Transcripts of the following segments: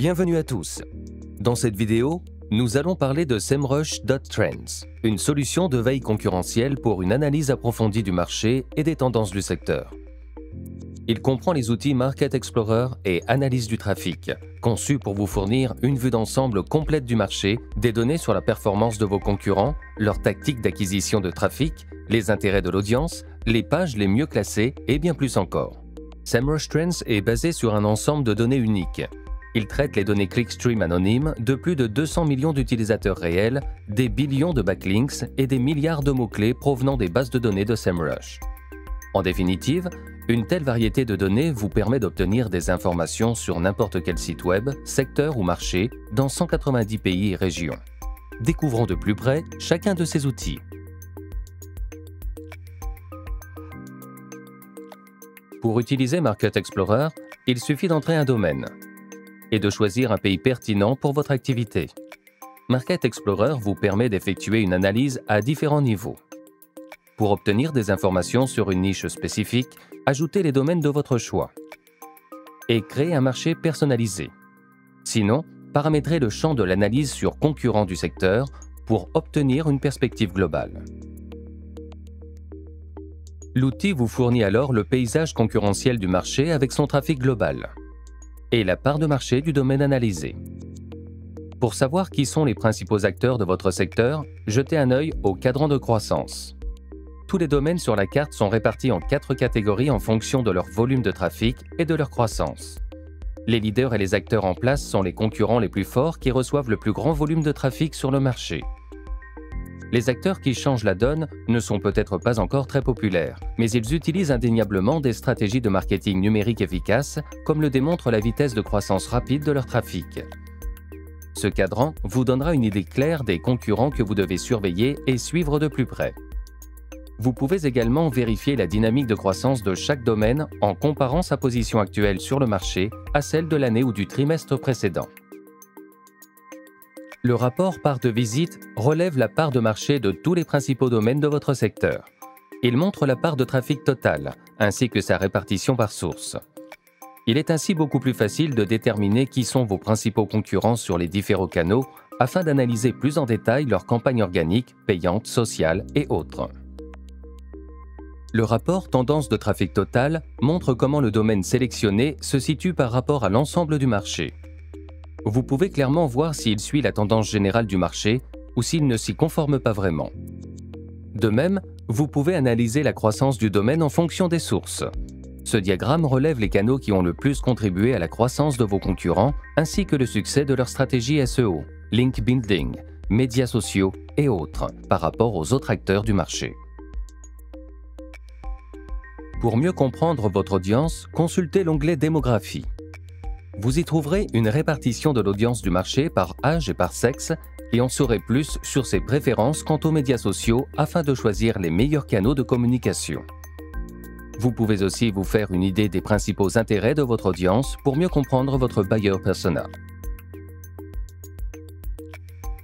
Bienvenue à tous. Dans cette vidéo, nous allons parler de SEMrush.Trends, une solution de veille concurrentielle pour une analyse approfondie du marché et des tendances du secteur. Il comprend les outils Market Explorer et Analyse du trafic, conçus pour vous fournir une vue d'ensemble complète du marché, des données sur la performance de vos concurrents, leurs tactiques d'acquisition de trafic, les intérêts de l'audience, les pages les mieux classées et bien plus encore. SEMrush.Trends est basé sur un ensemble de données uniques. Il traite les données clickstream anonymes de plus de 200 millions d'utilisateurs réels, des billions de backlinks et des milliards de mots-clés provenant des bases de données de SEMrush. En définitive, une telle variété de données vous permet d'obtenir des informations sur n'importe quel site web, secteur ou marché dans 190 pays et régions. Découvrons de plus près chacun de ces outils. Pour utiliser Market Explorer, il suffit d'entrer un domaine et de choisir un pays pertinent pour votre activité. Market Explorer vous permet d'effectuer une analyse à différents niveaux. Pour obtenir des informations sur une niche spécifique, ajoutez les domaines de votre choix et créez un marché personnalisé. Sinon, paramétrez le champ de l'analyse sur concurrents du secteur pour obtenir une perspective globale. L'outil vous fournit alors le paysage concurrentiel du marché avec son trafic global et la part de marché du domaine analysé. Pour savoir qui sont les principaux acteurs de votre secteur, jetez un œil au cadran de croissance. Tous les domaines sur la carte sont répartis en 4 catégories en fonction de leur volume de trafic et de leur croissance. Les leaders et les acteurs en place sont les concurrents les plus forts qui reçoivent le plus grand volume de trafic sur le marché. Les acteurs qui changent la donne ne sont peut-être pas encore très populaires, mais ils utilisent indéniablement des stratégies de marketing numérique efficaces, comme le démontre la vitesse de croissance rapide de leur trafic. Ce cadran vous donnera une idée claire des concurrents que vous devez surveiller et suivre de plus près. Vous pouvez également vérifier la dynamique de croissance de chaque domaine en comparant sa position actuelle sur le marché à celle de l'année ou du trimestre précédent. Le rapport part de visite relève la part de marché de tous les principaux domaines de votre secteur. Il montre la part de trafic total, ainsi que sa répartition par source. Il est ainsi beaucoup plus facile de déterminer qui sont vos principaux concurrents sur les différents canaux afin d'analyser plus en détail leurs campagnes organiques, payantes, sociales et autres. Le rapport tendance de trafic total montre comment le domaine sélectionné se situe par rapport à l'ensemble du marché. Vous pouvez clairement voir s'il suit la tendance générale du marché ou s'il ne s'y conforme pas vraiment. De même, vous pouvez analyser la croissance du domaine en fonction des sources. Ce diagramme relève les canaux qui ont le plus contribué à la croissance de vos concurrents ainsi que le succès de leur stratégie SEO, link building, médias sociaux et autres par rapport aux autres acteurs du marché. Pour mieux comprendre votre audience, consultez l'onglet Démographie. Vous y trouverez une répartition de l'audience du marché par âge et par sexe et en saurez plus sur ses préférences quant aux médias sociaux afin de choisir les meilleurs canaux de communication. Vous pouvez aussi vous faire une idée des principaux intérêts de votre audience pour mieux comprendre votre buyer persona.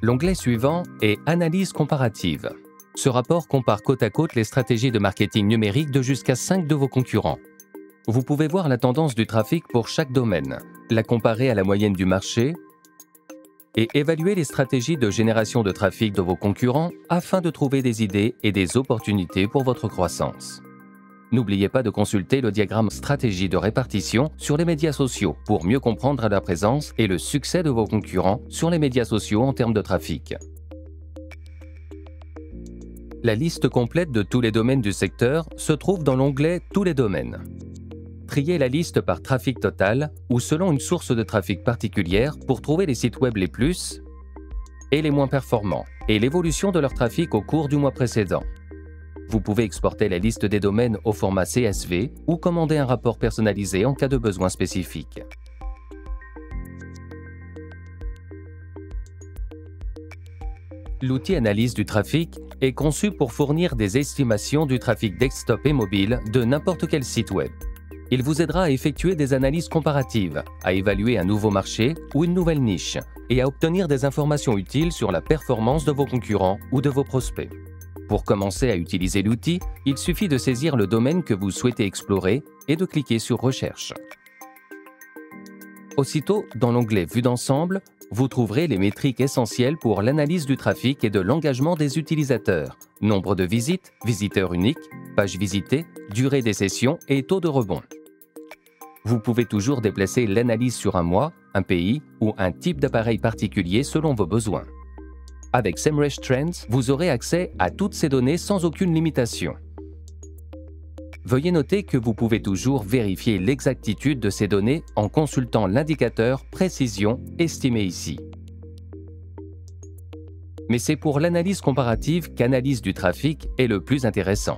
L'onglet suivant est Analyse comparative. Ce rapport compare côte à côte les stratégies de marketing numérique de jusqu'à 5 de vos concurrents. Vous pouvez voir la tendance du trafic pour chaque domaine, la comparer à la moyenne du marché et évaluer les stratégies de génération de trafic de vos concurrents afin de trouver des idées et des opportunités pour votre croissance. N'oubliez pas de consulter le diagramme stratégie de répartition sur les médias sociaux pour mieux comprendre la présence et le succès de vos concurrents sur les médias sociaux en termes de trafic. La liste complète de tous les domaines du secteur se trouve dans l'onglet Tous les domaines. Triez la liste par trafic total ou selon une source de trafic particulière pour trouver les sites web les plus et les moins performants et l'évolution de leur trafic au cours du mois précédent. Vous pouvez exporter la liste des domaines au format CSV ou commander un rapport personnalisé en cas de besoin spécifique. L'outil Analyse du trafic est conçu pour fournir des estimations du trafic desktop et mobile de n'importe quel site web. Il vous aidera à effectuer des analyses comparatives, à évaluer un nouveau marché ou une nouvelle niche et à obtenir des informations utiles sur la performance de vos concurrents ou de vos prospects. Pour commencer à utiliser l'outil, il suffit de saisir le domaine que vous souhaitez explorer et de cliquer sur Recherche. Aussitôt, dans l'onglet Vue d'ensemble, vous trouverez les métriques essentielles pour l'analyse du trafic et de l'engagement des utilisateurs. Nombre de visites, visiteurs uniques, pages visitées, durée des sessions et taux de rebond. Vous pouvez toujours déplacer l'analyse sur un mois, un pays ou un type d'appareil particulier selon vos besoins. Avec Semrush Trends, vous aurez accès à toutes ces données sans aucune limitation. Veuillez noter que vous pouvez toujours vérifier l'exactitude de ces données en consultant l'indicateur Précision estimé ici. Mais c'est pour l'analyse comparative qu'Analyse du trafic est le plus intéressant.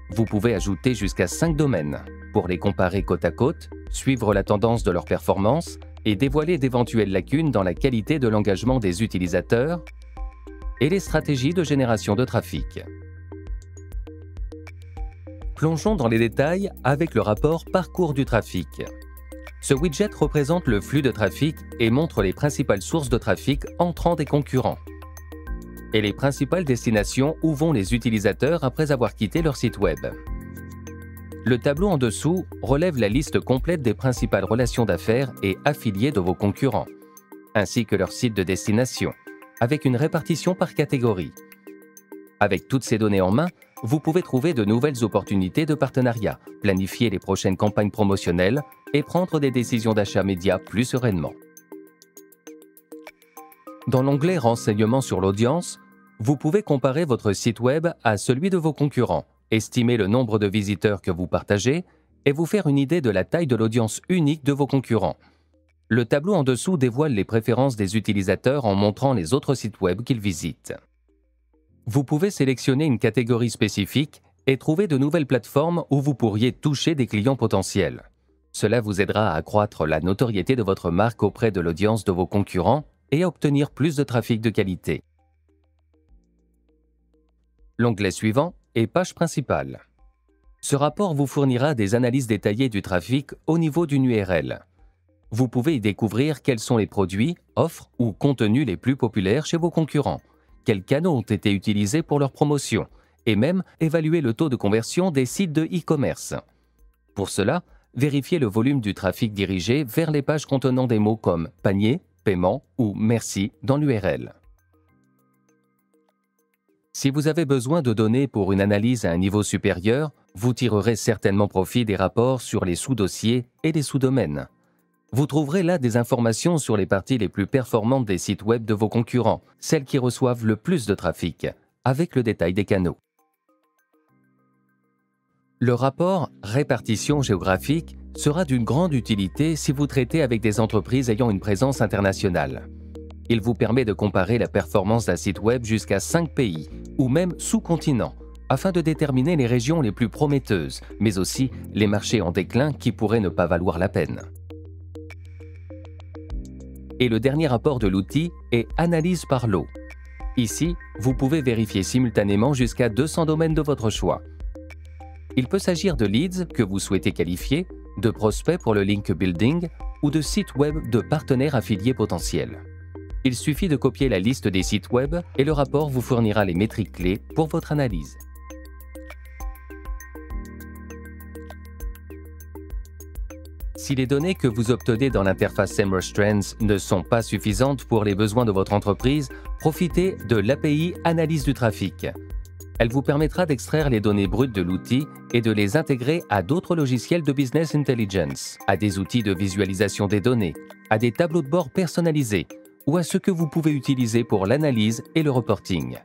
Vous pouvez ajouter jusqu'à 5 domaines pour les comparer côte à côte, suivre la tendance de leur performance et dévoiler d'éventuelles lacunes dans la qualité de l'engagement des utilisateurs et les stratégies de génération de trafic. Plongeons dans les détails avec le rapport Parcours du trafic. Ce widget représente le flux de trafic et montre les principales sources de trafic entrant des concurrents et les principales destinations où vont les utilisateurs après avoir quitté leur site web. Le tableau en dessous relève la liste complète des principales relations d'affaires et affiliés de vos concurrents, ainsi que leur site de destination, avec une répartition par catégorie. Avec toutes ces données en main, vous pouvez trouver de nouvelles opportunités de partenariat, planifier les prochaines campagnes promotionnelles et prendre des décisions d'achat médias plus sereinement. Dans l'onglet Renseignements sur l'audience, vous pouvez comparer votre site web à celui de vos concurrents, estimer le nombre de visiteurs que vous partagez et vous faire une idée de la taille de l'audience unique de vos concurrents. Le tableau en dessous dévoile les préférences des utilisateurs en montrant les autres sites web qu'ils visitent. Vous pouvez sélectionner une catégorie spécifique et trouver de nouvelles plateformes où vous pourriez toucher des clients potentiels. Cela vous aidera à accroître la notoriété de votre marque auprès de l'audience de vos concurrents et à obtenir plus de trafic de qualité. L'onglet suivant est Page principale. Ce rapport vous fournira des analyses détaillées du trafic au niveau d'une URL. Vous pouvez y découvrir quels sont les produits, offres ou contenus les plus populaires chez vos concurrents, quels canaux ont été utilisés pour leur promotion, et même évaluer le taux de conversion des sites de e-commerce. Pour cela, vérifiez le volume du trafic dirigé vers les pages contenant des mots comme « panier », « paiement » ou « merci » dans l'URL. Si vous avez besoin de données pour une analyse à un niveau supérieur, vous tirerez certainement profit des rapports sur les sous-dossiers et les sous-domaines. Vous trouverez là des informations sur les parties les plus performantes des sites web de vos concurrents, celles qui reçoivent le plus de trafic, avec le détail des canaux. Le rapport Répartition géographique sera d'une grande utilité si vous traitez avec des entreprises ayant une présence internationale. Il vous permet de comparer la performance d'un site web jusqu'à 5 pays, ou même sous-continents, afin de déterminer les régions les plus prometteuses, mais aussi les marchés en déclin qui pourraient ne pas valoir la peine. Et le dernier rapport de l'outil est Analyse par lot. Ici, vous pouvez vérifier simultanément jusqu'à 200 domaines de votre choix. Il peut s'agir de leads que vous souhaitez qualifier, de prospects pour le link building ou de sites web de partenaires affiliés potentiels. Il suffit de copier la liste des sites web et le rapport vous fournira les métriques clés pour votre analyse. Si les données que vous obtenez dans l'interface Semrush Trends ne sont pas suffisantes pour les besoins de votre entreprise, profitez de l'API Analyse du trafic. Elle vous permettra d'extraire les données brutes de l'outil et de les intégrer à d'autres logiciels de Business Intelligence, à des outils de visualisation des données, à des tableaux de bord personnalisés ou à ce que vous pouvez utiliser pour l'analyse et le reporting.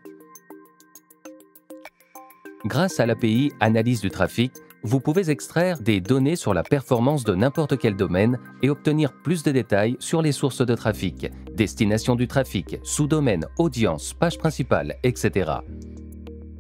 Grâce à l'API Analyse du trafic, vous pouvez extraire des données sur la performance de n'importe quel domaine et obtenir plus de détails sur les sources de trafic, destination du trafic, sous-domaine, audience, page principale, etc.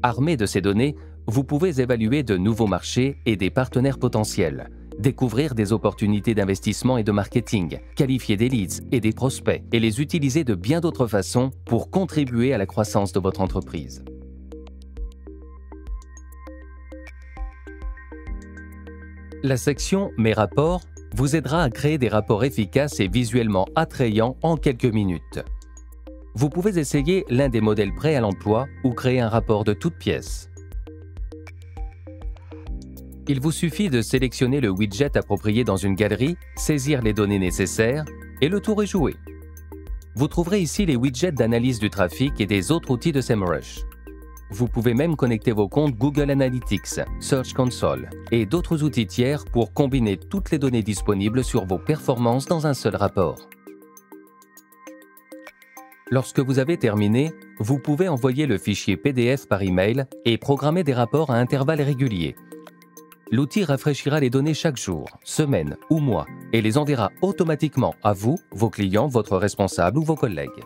Armé de ces données, vous pouvez évaluer de nouveaux marchés et des partenaires potentiels, découvrir des opportunités d'investissement et de marketing, qualifier des leads et des prospects et les utiliser de bien d'autres façons pour contribuer à la croissance de votre entreprise. La section Mes rapports vous aidera à créer des rapports efficaces et visuellement attrayants en quelques minutes. Vous pouvez essayer l'un des modèles prêts à l'emploi ou créer un rapport de toutes pièces. Il vous suffit de sélectionner le widget approprié dans une galerie, saisir les données nécessaires, et le tour est joué. Vous trouverez ici les widgets d'analyse du trafic et des autres outils de SEMrush. Vous pouvez même connecter vos comptes Google Analytics, Search Console et d'autres outils tiers pour combiner toutes les données disponibles sur vos performances dans un seul rapport. Lorsque vous avez terminé, vous pouvez envoyer le fichier PDF par email et programmer des rapports à intervalles réguliers. L'outil rafraîchira les données chaque jour, semaine ou mois et les enverra automatiquement à vous, vos clients, votre responsable ou vos collègues.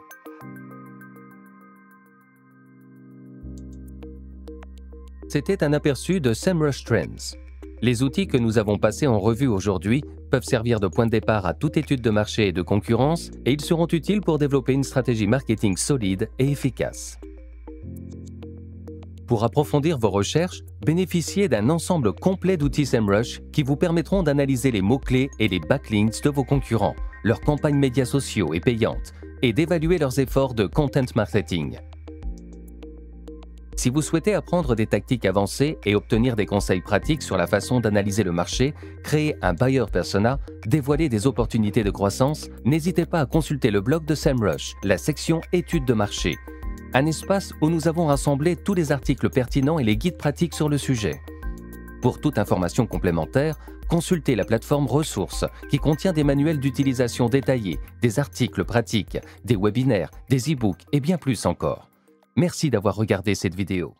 C'était un aperçu de SEMrush Trends. Les outils que nous avons passés en revue aujourd'hui peuvent servir de point de départ à toute étude de marché et de concurrence et ils seront utiles pour développer une stratégie marketing solide et efficace. Pour approfondir vos recherches, bénéficiez d'un ensemble complet d'outils SEMrush qui vous permettront d'analyser les mots-clés et les backlinks de vos concurrents, leurs campagnes médias sociaux et payantes, et d'évaluer leurs efforts de content marketing. Si vous souhaitez apprendre des tactiques avancées et obtenir des conseils pratiques sur la façon d'analyser le marché, créer un buyer persona, dévoiler des opportunités de croissance, n'hésitez pas à consulter le blog de SEMrush, la section études de marché, un espace où nous avons rassemblé tous les articles pertinents et les guides pratiques sur le sujet. Pour toute information complémentaire, consultez la plateforme Ressources qui contient des manuels d'utilisation détaillés, des articles pratiques, des webinaires, des e-books et bien plus encore. Merci d'avoir regardé cette vidéo.